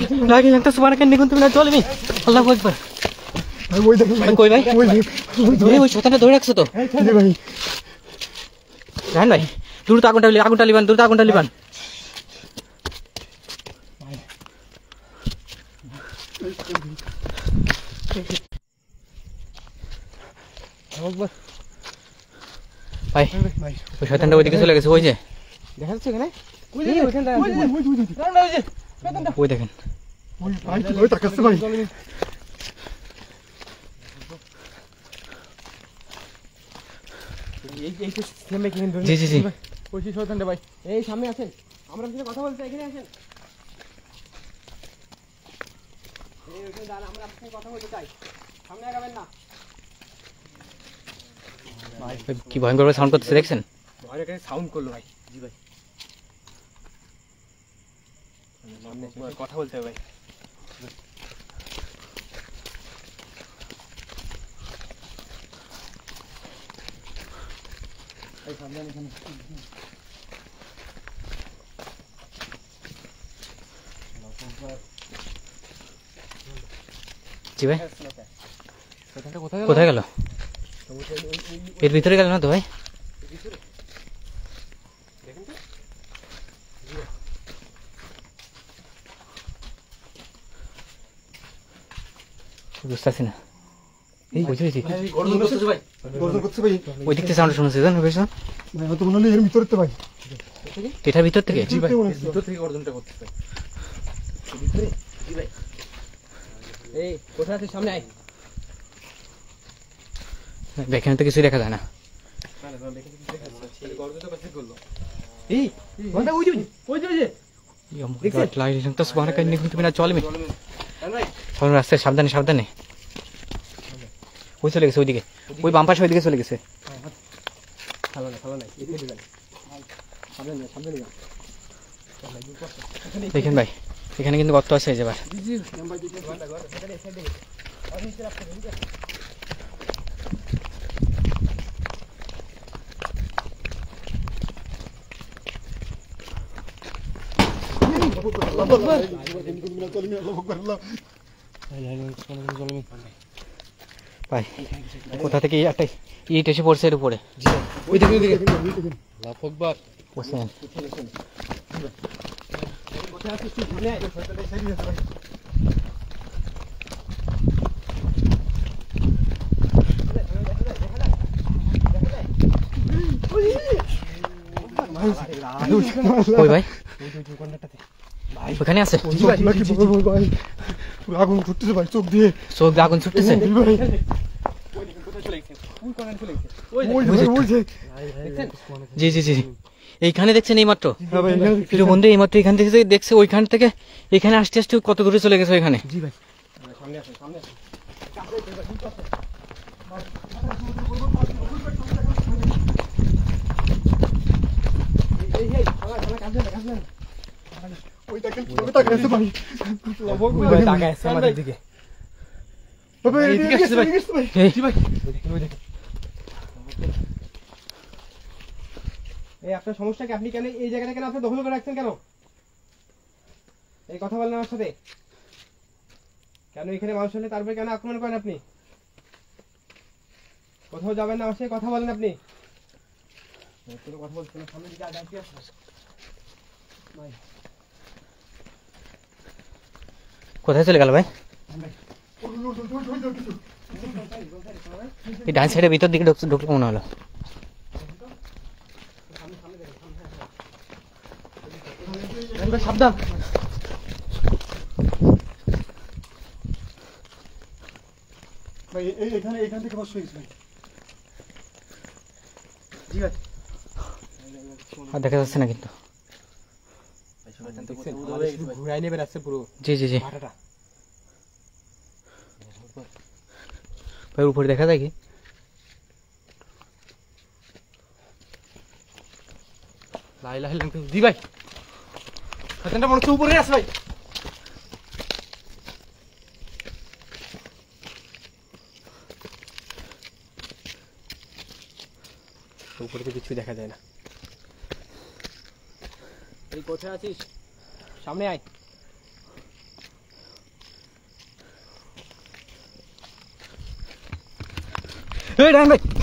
لا إله إلا سبحانك إني كنت من الظالمين الله أكبر ওই দেখেন ভাই কই ভাই ওই শয়তানটা ধরে রাখছো তো জি ভাই রান ভাই দ্রুত আগুনটা লিবান দ্রুত আগুনটা লিবান ভাই ওই শয়তানটা ওইদিকে চলে গেছে ওই যে দেখা যাচ্ছে এখানে ওই দেখেন ভাই ওই তাকাচ্ছে ভাই জি জি জি ওই শয়তানটা ভাই এই সামনে আছেন আমরা আপনার কথা বলতে এখানে আসেন এই ওখানে দাঁড়ান আমরা আপনার কথা বলতে চাই সামনে আগাবেন না ভাই কি ভয়ঙ্কর সাউন্ড করতেছে দেখছেন ভয় এখানে সাউন্ড করলো ভাই জি ভাই সামনে কথা বলতে হবে ভাই এই সামনে এখানে জি ভাই কোথায় গেল এর ভিতরে গেল না তো ভাই বুঝতে পারছি না বুঝেছি ওই দিক থেকে সাউন্ড শুনছি জানো বেশ ভাই তো মনে হলো এর ভিতরে তো ভাই এটার ভিতর থেকে জি ভাই ভিতর থেকে গর্জনটা করতেছে ভিতরে জি ভাই এই কোথায় আছে সামনে আয় এখানে তো কিছুই দেখা যায় না এই বন্ধা ওই যে সুবহানাকা ইন্নী কুনতু মিনাজ জালিমিন সামনে রাস্তায় সাবধানে ওই চলে গেছে ওইদিকে ওই বাম পাশে ওইদিকে চলে গেছে দেখেন ভাই এখানে কিন্তু গর্ত আছে এই যে ভাই কোথা থেকে একটা ইট এসে পড়ছে এর উপরে ওই দিকে আল্লাহু আকবার বসেন ওই ভাই ওখানে আছে আগুন ছুটতেছে ভাই চোখ দিয়ে আগুন ছুটতেছে জি জি জি এইখানে দেখছেন এই মাত্র বন্ধু এই মাত্র এখান থেকে দেখছে ওইখান থেকে এখানে আসতে আসতে কত দূরে চলে গেছে ওইখানে জি ভাই আপনার সমস্যা কি আপনি কেন এই জায়গাটা কেন আপনি দখল করে রাখছেন কেন এই কথা বলেন আমার সাথে কেন এখানে মানুষ হলে তারপরে কেন আক্রমণ করেন আপনি কোথাও যাবেন না আমার সাথে কথা বলেন আপনি কথা বলছেন সামনে দিকে আসি কোথায় চলে গেল ভাই এই ডান সাইডের ভিতর দিকে ঢুকলো মনে হলো সাবধান ভাই এখান থেকে বসে গেছে ভাই জি ভাই আর দেখা যাচ্ছে না কিন্তু ঘুরাই নেবে রাস্তা পুরো জি জি জি ভাই উপরে দেখা যায় কি জি ভাই শয়তানটা মনে হচ্ছে উপরে আছে ভাই উপরে তো কিছু দেখা যায় না এই কোথায় আছিস সামনে আয় এই রায়হান ভাই